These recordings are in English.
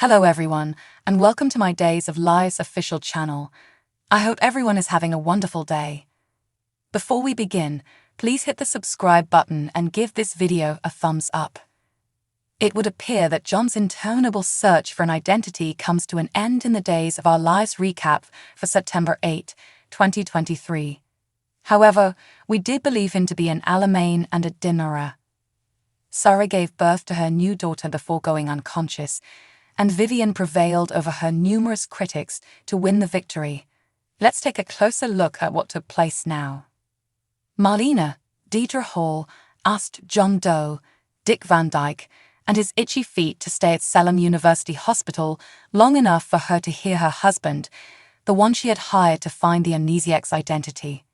Hello everyone, and welcome to my Days of Lies official channel. I hope everyone is having a wonderful day. Before we begin, please hit the subscribe button and give this video a thumbs up. It would appear that John's interminable search for an identity comes to an end in the Days of Our Lives recap for September 8, 2023. However, we did believe him to be an Alamein and a Dinara. Sarah gave birth to her new daughter before going unconscious, and Vivian prevailed over her numerous critics to win the victory. Let's take a closer look at what took place now. Marlena, Deidre Hall, asked John Doe, Dick Van Dyke, and his itchy feet to stay at Salem University Hospital long enough for her to hear her husband, the one she had hired to find the amnesiac's identity.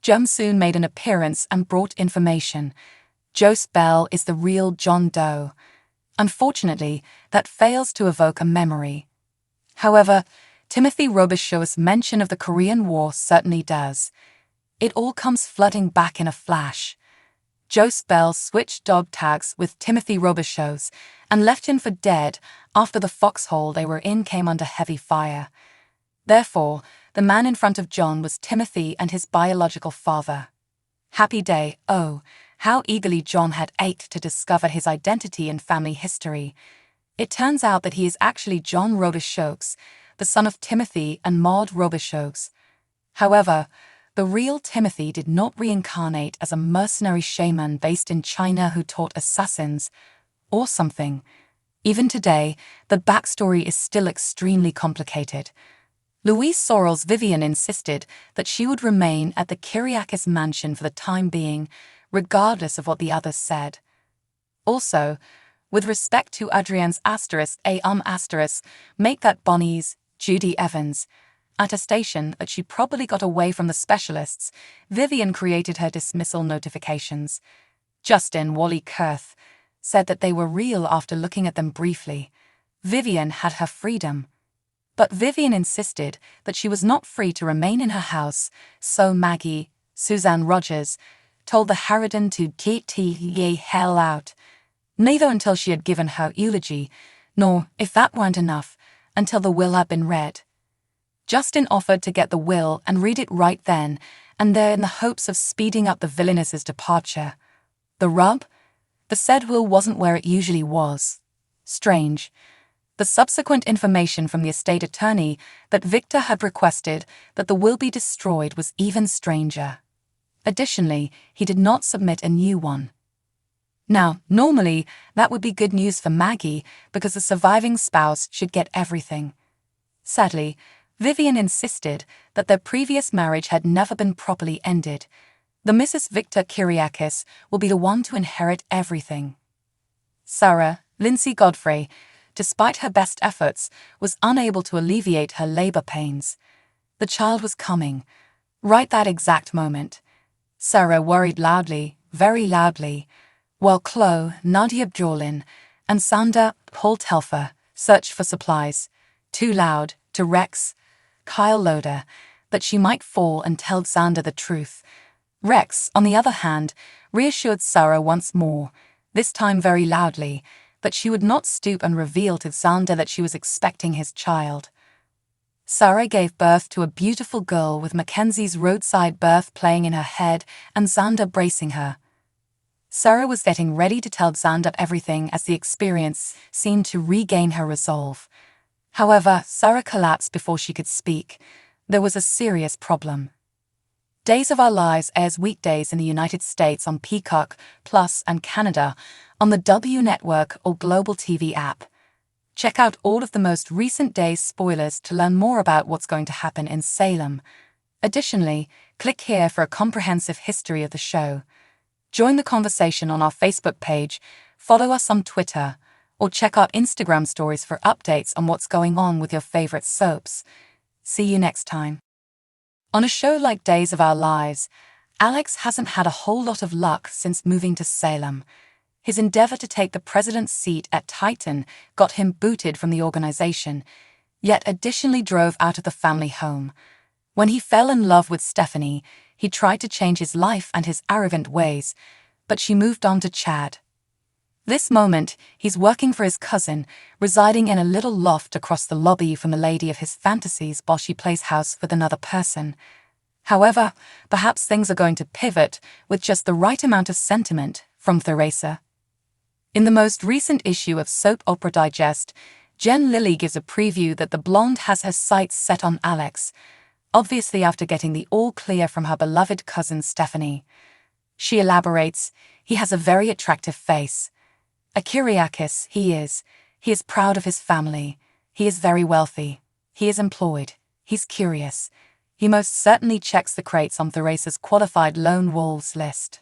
Jem soon made an appearance and brought information. Jose Bell is the real John Doe. Unfortunately, that fails to evoke a memory. However, Timothy Robichaux's mention of the Korean War certainly does. It all comes flooding back in a flash. Jose Bell switched dog tags with Timothy Robichaux and left him for dead after the foxhole they were in came under heavy fire. Therefore, the man in front of John was Timothy and his biological father. Happy day, oh, how eagerly John had ached to discover his identity and family history. It turns out that he is actually John Robichaux, the son of Timothy and Maud Robichaux. However, the real Timothy did not reincarnate as a mercenary shaman based in China who taught assassins, or something. Even today, the backstory is still extremely complicated. Louise Sorrell's Vivian insisted that she would remain at the Kyriakis mansion for the time being, regardless of what the others said. Also, with respect to Adrienne's make that Bonnie's, Judy Evans, attestation that she probably got away from the specialists, Vivian created her dismissal notifications. Justin Wally Kurth said that they were real after looking at them briefly. Vivian had her freedom. But Vivian insisted that she was not free to remain in her house, so Maggie, Suzanne Rogers, told the Harridan to get the hell out. Neither until she had given her eulogy, nor, if that weren't enough, until the will had been read. Justin offered to get the will and read it right then and there in the hopes of speeding up the villainess's departure. The rub? The said will wasn't where it usually was. Strange. The subsequent information from the estate attorney that Victor had requested that the will be destroyed was even stranger. Additionally, he did not submit a new one. Now, normally, that would be good news for Maggie because the surviving spouse should get everything. Sadly, Vivian insisted that their previous marriage had never been properly ended. The Mrs. Victor Kyriakis will be the one to inherit everything. Sarah, Lindsay Godfrey, despite her best efforts, was unable to alleviate her labor pains. The child was coming. Right that exact moment. Sarah worried loudly, very loudly, while Chloe, Nadia Bjorlin, and Sander, Paul Telfer, searched for supplies. Too loud, to Rex, Kyle Loader, that she might fall and tell Xander the truth. Rex, on the other hand, reassured Sarah once more, this time very loudly, that she would not stoop and reveal to Xander that she was expecting his child. Sarah gave birth to a beautiful girl with Mackenzie's roadside birth playing in her head and Xander bracing her. Sarah was getting ready to tell Xander everything as the experience seemed to regain her resolve. However, Sarah collapsed before she could speak. There was a serious problem. Days of Our Lives airs weekdays in the United States on Peacock, Plus, and Canada, on the W Network or Global TV app. Check out all of the most recent days' spoilers to learn more about what's going to happen in Salem. Additionally, click here for a comprehensive history of the show. Join the conversation on our Facebook page, follow us on Twitter, or check out Instagram stories for updates on what's going on with your favorite soaps. See you next time. On a show like Days of Our Lives, Alex hasn't had a whole lot of luck since moving to Salem. His endeavor to take the president's seat at Titan got him booted from the organization, yet additionally drove out of the family home. When he fell in love with Stephanie, he tried to change his life and his arrogant ways, but she moved on to Chad. This moment, he's working for his cousin, residing in a little loft across the lobby from the lady of his fantasies while she plays house with another person. However, perhaps things are going to pivot with just the right amount of sentiment from Theresa. In the most recent issue of Soap Opera Digest, Jen Lilly gives a preview that the blonde has her sights set on Alex, obviously after getting the all-clear from her beloved cousin Stephanie. She elaborates, he has a very attractive face. A Kyriakis, he is. He is proud of his family. He is very wealthy. He is employed. He's curious. He most certainly checks the crates on Theresa's qualified lone wolves list.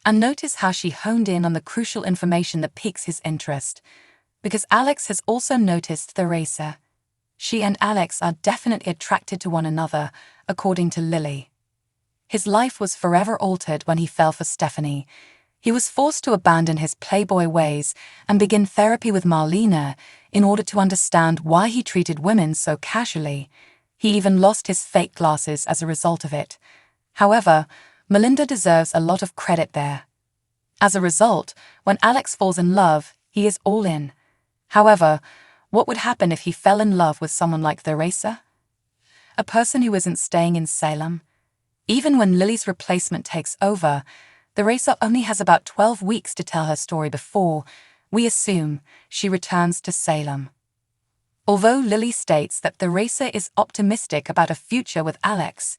And notice how she honed in on the crucial information that piques his interest, because Alex has also noticed Theresa. She and Alex are definitely attracted to one another, according to Lilly. His life was forever altered when he fell for Stephanie. He was forced to abandon his playboy ways and begin therapy with Marlena in order to understand why he treated women so casually. He even lost his fake glasses as a result of it. However, Melinda deserves a lot of credit there. As a result, when Alex falls in love, he is all in. However, what would happen if he fell in love with someone like Theresa? A person who isn't staying in Salem? Even when Lily's replacement takes over, Theresa only has about 12 weeks to tell her story before, we assume, she returns to Salem. Although Lily states that Theresa is optimistic about a future with Alex,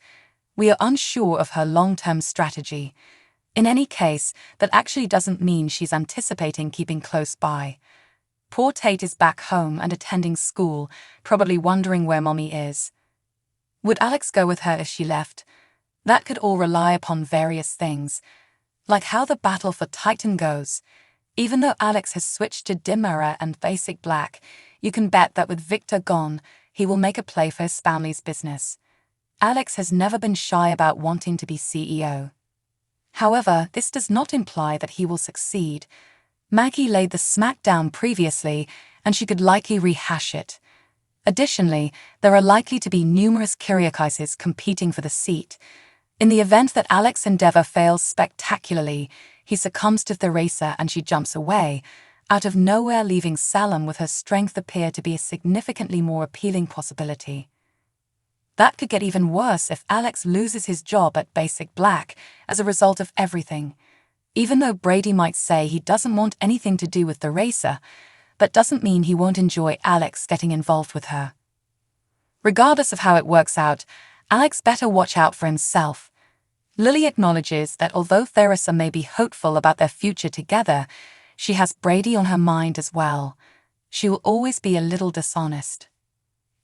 we are unsure of her long-term strategy. In any case, that actually doesn't mean she's anticipating keeping close by. Poor Tate is back home and attending school, probably wondering where Mommy is. Would Alex go with her if she left? That could all rely upon various things, like how the battle for Titan goes. Even though Alex has switched to Dimera and Basic Black, you can bet that with Victor gone, he will make a play for his family's business. Alex has never been shy about wanting to be CEO. However, this does not imply that he will succeed. Maggie laid the smackdown previously, and she could likely rehash it. Additionally, there are likely to be numerous Kyriakises competing for the seat. In the event that Alex's endeavor fails spectacularly, he succumbs to Theresa and she jumps away, out of nowhere leaving Salem with her strength appear to be a significantly more appealing possibility. That could get even worse if Alex loses his job at Basic Black as a result of everything. Even though Brady might say he doesn't want anything to do with Theresa, that doesn't mean he won't enjoy Alex getting involved with her. Regardless of how it works out, Alex better watch out for himself. Lily acknowledges that although Theresa may be hopeful about their future together, she has Brady on her mind as well. She will always be a little dishonest.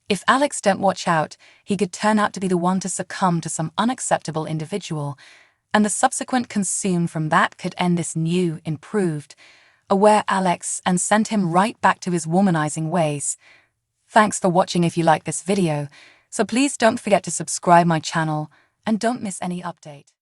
If Alex don't watch out, he could turn out to be the one to succumb to some unacceptable individual, and the subsequent consume from that could end this new, improved, aware Alex and send him right back to his womanizing ways. Thanks for watching if you like this video, so please don't forget to subscribe my channel and don't miss any update.